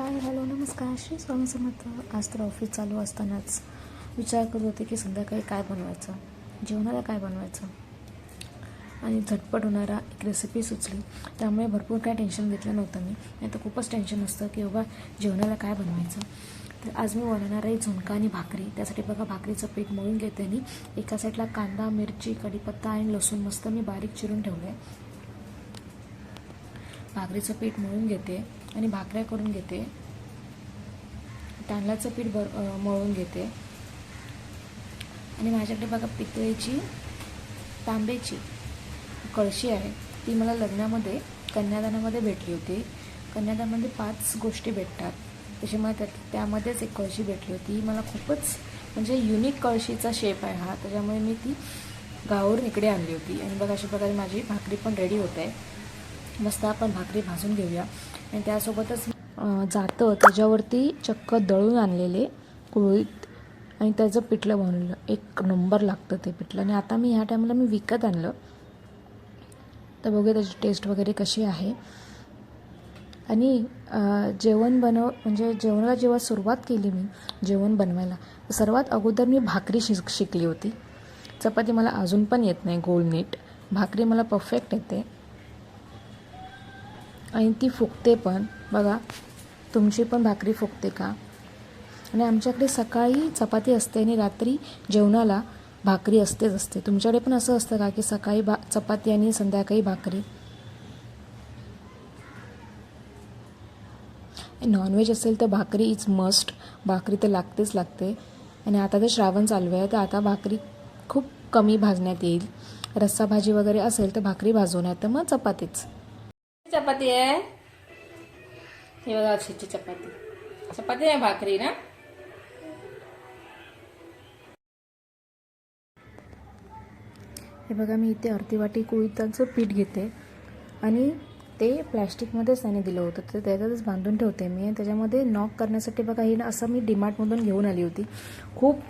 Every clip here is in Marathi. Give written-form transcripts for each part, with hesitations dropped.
हाय हॅलो नमस्कार श्री स्वामी समर्थ. आज तर ऑफिस चालू असतानाच विचार करत होते की संध्याकाळी काय बनवायचं, जेवणाला काय बनवायचं, आणि झटपट होणारा एक रेसिपी सुचली. त्यामुळे भरपूर काय टेन्शन घेतलं नव्हतं मी, नाही तर खूपच टेन्शन असतं की बाबा जेवणाला काय बनवायचं. तर आज मी बनवणार आहे झुणका आणि भाकरी. त्यासाठी बघा भाकरीचं पीठ मळून घेते आणि एका साईडला कांदा, मिरची, कढीपत्ता आणि लसूण मस्त मी बारीक चिरून ठेवलं आहे. भाकरीचं पीठ मळून घेते आणि भाकऱ्या करून घेते. तांदळाचं पीठ मळून घेते. आणि माझ्याकडे बघा पितळेची तांब्याची कळशी आहे. ती मला लग्नामध्ये कन्यादानामध्ये भेटली होती. कन्यादानामध्ये 5 गोष्टी भेटतात, त्याच्यामुळे त्यामध्येच एक कळशी भेटली होती. मला खूपच म्हणजे युनिक कळशीचा शेप आहे हा, त्याच्यामुळे मी ती गावावरून इकडे आणली होती. आणि बघा अशा प्रकारे माझी भाकरी पण रेडी होत आहे. मस्त आपण भाकरी भाजून घेऊया. आणि त्यासोबतच जातं त्याच्यावरती चक्क दळून आणलेले कुळीत आणि त्याचं पिठलं बनवलं. एक नंबर लागतं ते पिठलं. आणि आता मी ह्या टायमाला मी विकत आणलं, तर बघूया त्याची टेस्ट वगैरे कशी आहे. आणि जेवण म्हणजे जेवणाला जेव्हा सुरुवात केली मी जेवण बनवायला, सर्वात अगोदर मी भाकरी शिकली होती. चपाती मला अजून पण येत नाही गोल नीट. भाकरी मला परफेक्ट येते आणि ती फुगते पण. बघा तुमची पण भाकरी फुगते का? आणि आमच्याकडे सकाळी चपाती असते आणि रात्री जेवणाला भाकरी असते. तुमच्याकडे पण असं असतं का की सकाळी चपाती आणि संध्याकाळी भाकरी? नॉनव्हेज असेल तर भाकरी इज मस्ट. भाकरी तर लागते. आणि आता तर श्रावण चालू आहे, तर आता भाकरी खूप कमी भाजण्यात येईल. रस्सा भाजी वगैरे असेल तर भाकरी भाजू, नाही तर मग चपातीच. चपाती आहे हे बघा, अशीची चपाती आहे भाकरी ना. हे बघा मी इथे अर्धी वाटी कुळीताचं पीठ घेते आणि ते प्लॅस्टिकमध्येच त्याने दिलं होतं, तर त्याच्यातच बांधून ठेवते मी. आणि त्याच्यामध्ये नॉक करण्यासाठी बघा ही असं मी डीमार्टमधून घेऊन आली होती. खूप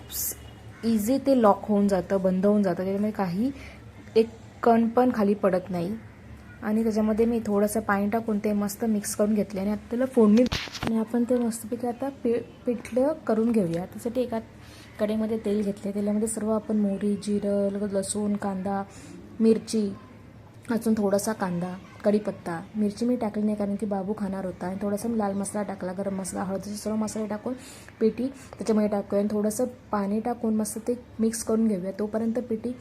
इझी ते लॉक होऊन जातं, बंद होऊन जातं. त्याच्यामुळे काही एक कण पण खाली पडत नाही. आणि त्याच्यामध्ये मी थोडंसं पाणी टाकून ते मस्त मिक्स करून घेतले. आणि आता त्याला फोडणी आणि आपण ते मस्तपैकी आता पिठलं करून घेऊया. त्यासाठी एका कढईमध्ये तेल घेतले. तेलामध्ये सर्व आपण मोहरी, जिरं, लसूण, कांदा, मिरची, अजून थोडासा कांदा, कढीपत्ता, मिरची मी टाकली नाही कारण की बाबू खाणार होता. आणि थोडासा लाल मसाला टाकला, गरम मसाला, हळदीचे सर्व मसाले टाकून पिठी त्याच्यामध्ये टाकूया. आणि थोडंसं पाणी टाकून मस्त ते मिक्स करून घेऊया. तोपर्यंत पिठी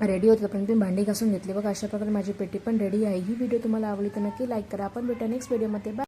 रेडी होतं. पण मी भांडी घासून घेतली. बघा अशा प्रकारे माझी पेटी पण रेडी आहे. ही व्हिडिओ तुम्हाला आवडली तर नक्की लाईक करा. आपण भेटूया नेक्स्ट व्हिडिओमध्ये. बाय.